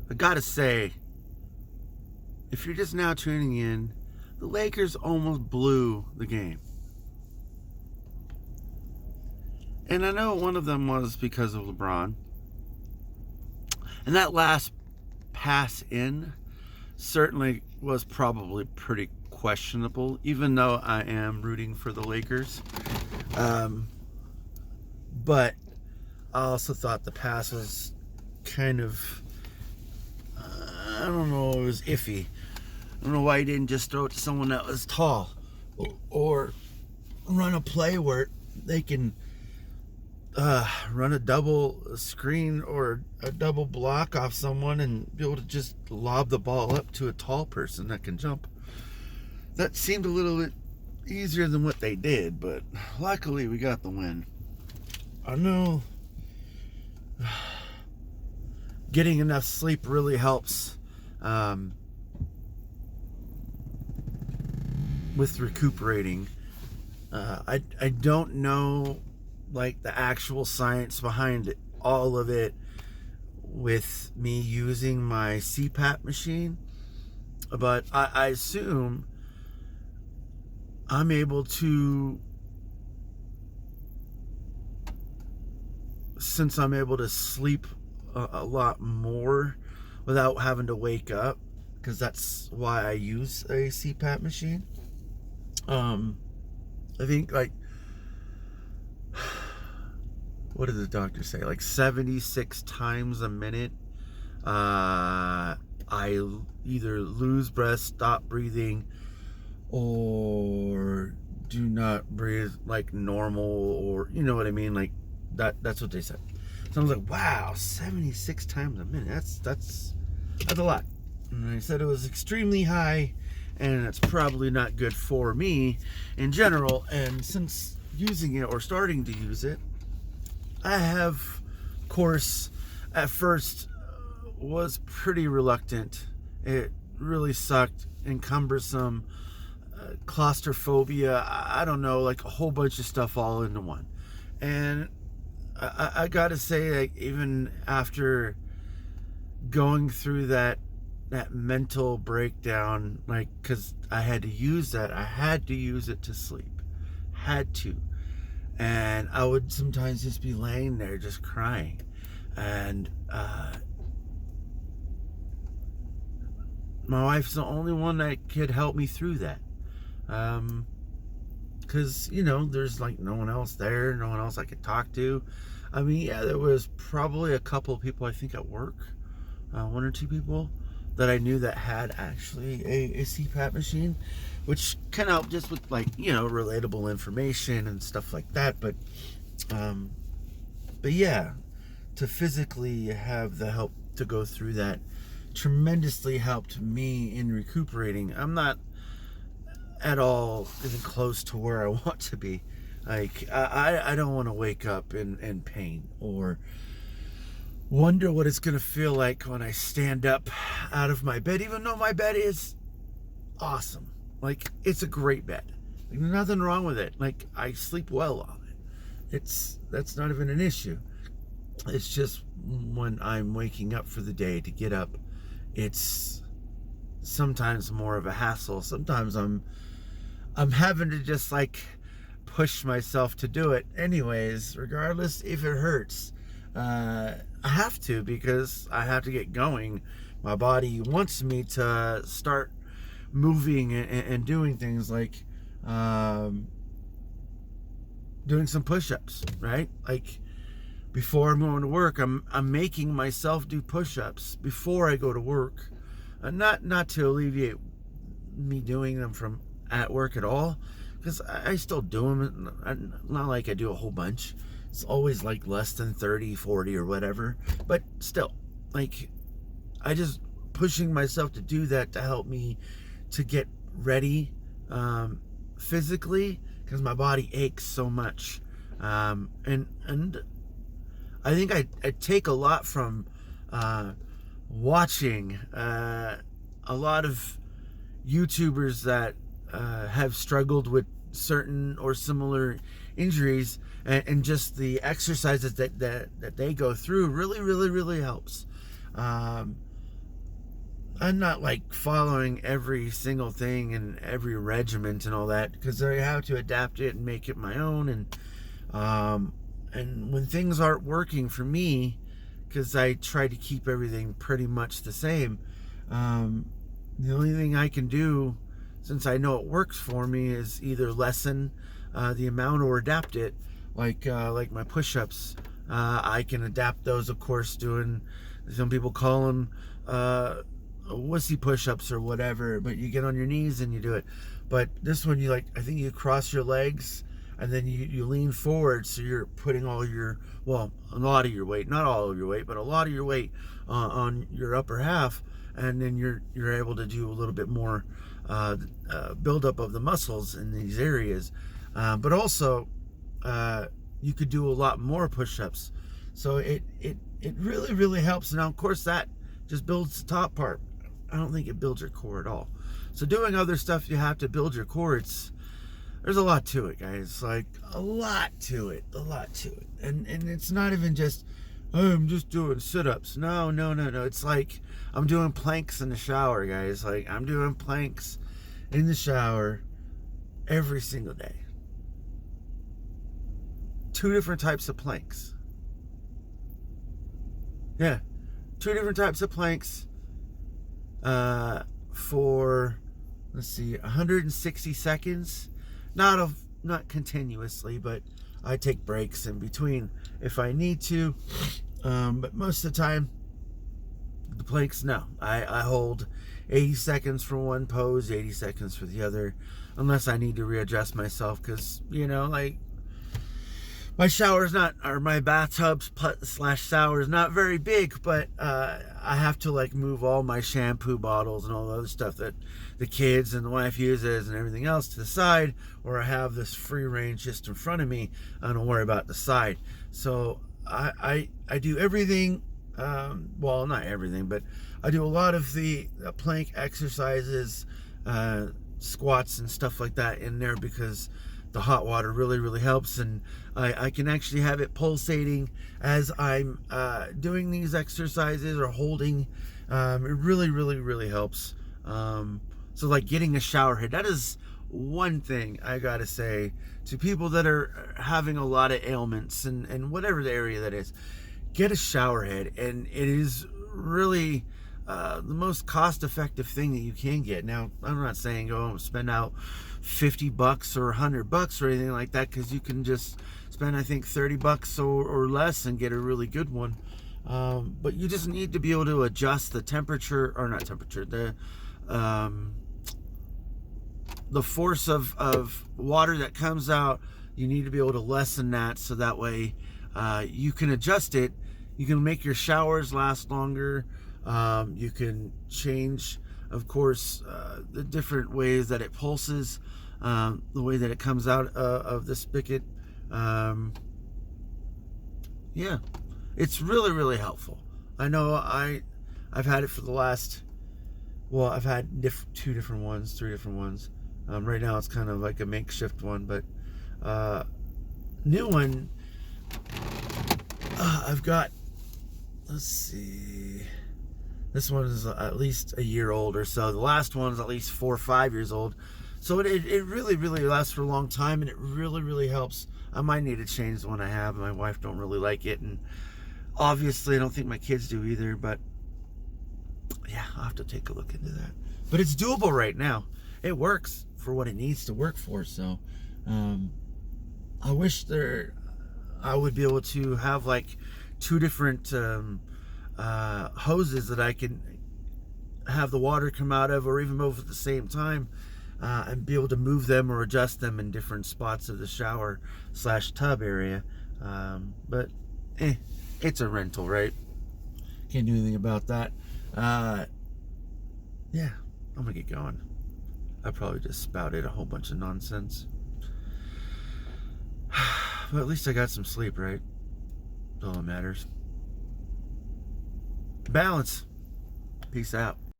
I gotta say, if you're just now tuning in, the Lakers almost blew the game. And I know one of them was because of LeBron. And that last pass in certainly was probably pretty questionable, even though I am rooting for the Lakers. But I also thought the pass was kind of, I don't know, it was iffy. I don't know why he didn't just throw it to someone that was tall, or run a play where they can run a double screen or a double block off someone and be able to just lob the ball up to a tall person that can jump. That seemed a little bit easier than what they did, but luckily we got the win. I know getting enough sleep really helps with recuperating. I don't know like the actual science behind it, all of it, with me using my CPAP machine, but I assume I'm able to, since I'm able to sleep a lot more without having to wake up, because that's why I use a CPAP machine. I think like, what did the doctor say? Like 76 times a minute, I either lose breath, stop breathing, or do not breathe like normal, or you know what I mean? Like that's what they said. So I was like, wow, 76 times a minute. That's a lot. And they said it was extremely high, and it's probably not good for me in general. And since using it or starting to use it, I have, of course, at first was pretty reluctant. It really sucked and cumbersome. Claustrophobia, I don't know, like a whole bunch of stuff all into one. And I gotta say, like, even after going through that mental breakdown, like, because I had to use it to sleep. Had to. And I would sometimes just be laying there just crying. And my wife's the only one that could help me through that. Because, you know, there's like no one else there, no one else I could talk to. I mean, yeah, there was probably a couple of people, I think, at work, one or two people that I knew that had actually a CPAP machine, which kind of helped just with, like, you know, relatable information and stuff like that. But yeah, to physically have the help to go through that tremendously helped me in recuperating. I'm not at all even close to where I want to be. Like, I don't want to wake up in pain or wonder what it's gonna feel like when I stand up out of my bed, even though my bed is awesome. Like, it's a great bed. Like, nothing wrong with it. Like, I sleep well on it. That's not even an issue. It's just when I'm waking up for the day to get up, it's sometimes more of a hassle. Sometimes I'm having to just like push myself to do it anyways, regardless if it hurts. I have to, because I have to get going. My body wants me to start moving and doing things like doing some push-ups, right? Like, before I'm going to work, I'm making myself do push-ups before I go to work. Not to alleviate me doing them from at work at all, because I still do them. Not like I do a whole bunch. It's always like less than 30, 40 or whatever. But still, like, I just pushing myself to do that to help me to get ready physically, because my body aches so much. And I think I take a lot from watching a lot of YouTubers that have struggled with certain or similar injuries, and just the exercises that they go through really helps. I'm not like following every single thing and every regiment and all that, because I have to adapt it and make it my own. And when things aren't working for me, because I try to keep everything pretty much the same, the only thing I can do, since I know it works for me, is either lessen the amount or adapt it. Like my push-ups, I can adapt those, of course, doing, some people call them wussy push-ups or whatever, but you get on your knees and you do it. But this one, I think you cross your legs and then you lean forward, so you're putting all your, well, a lot of your weight, not all of your weight, but a lot of your weight on your upper half, and then you're able to do a little bit more buildup of the muscles in these areas. But also, you could do a lot more push-ups. So it really, really helps. Now, of course, that just builds the top part. I don't think it builds your core at all. So doing other stuff, you have to build your core. There's a lot to it, guys. Like, a lot to it. And it's not even just, oh, I'm just doing sit-ups. No. It's like I'm doing planks in the shower, guys. Like, I'm doing planks in the shower every single day. 2 different types of planks. Yeah, 2 different types of planks for, let's see, 160 seconds. Not continuously, but I take breaks in between if I need to. But most of the time, the planks, no. I hold 80 seconds for one pose, 80 seconds for the other, unless I need to readjust myself, because, like, my shower's not, or my bathtub / shower is not very big, but I have to like move all my shampoo bottles and all the other stuff that the kids and the wife uses and everything else to the side, or I have this free range just in front of me. I don't worry about the side. So I do everything, well, not everything, but I do a lot of the plank exercises, squats and stuff like that in there, because the hot water really, really helps, and I can actually have it pulsating as I'm doing these exercises or holding. It really, really, really helps. So like getting a shower head, that is one thing I gotta say to people that are having a lot of ailments and whatever the area that is. Get a shower head, and it is really the most cost-effective thing that you can get. Now, I'm not saying go spend out $50 or $100 or anything like that, because you can just spend, I think, $30 or less and get a really good one. But you just need to be able to adjust the temperature, or not temperature, the force of water that comes out. You need to be able to lessen that, so that way you can adjust it. You can make your showers last longer. You can change, of course, the different ways that it pulses, the way that it comes out of the spigot. Yeah, it's really, really helpful. I know I've had it for the last, well, I've had 2 different ones, 3 different ones. Right now it's kind of like a makeshift one, but new one, I've got, let's see, this one is at least a year old or so. The last one is at least 4 or 5 years old. So it really, really lasts for a long time, and it really, really helps. I might need to change the one I have. My wife don't really like it, and obviously I don't think my kids do either, but yeah, I'll have to take a look into that. But it's doable right now. It works for what it needs to work for. So I wish I would be able to have like 2 different hoses that I can have the water come out of, or even both at the same time, and be able to move them or adjust them in different spots of the shower / tub area. But it's a rental, right? Can't do anything about that. Yeah, I'm gonna get going. I probably just spouted a whole bunch of nonsense. But at least I got some sleep, right? That's all that matters. Balance. Peace out.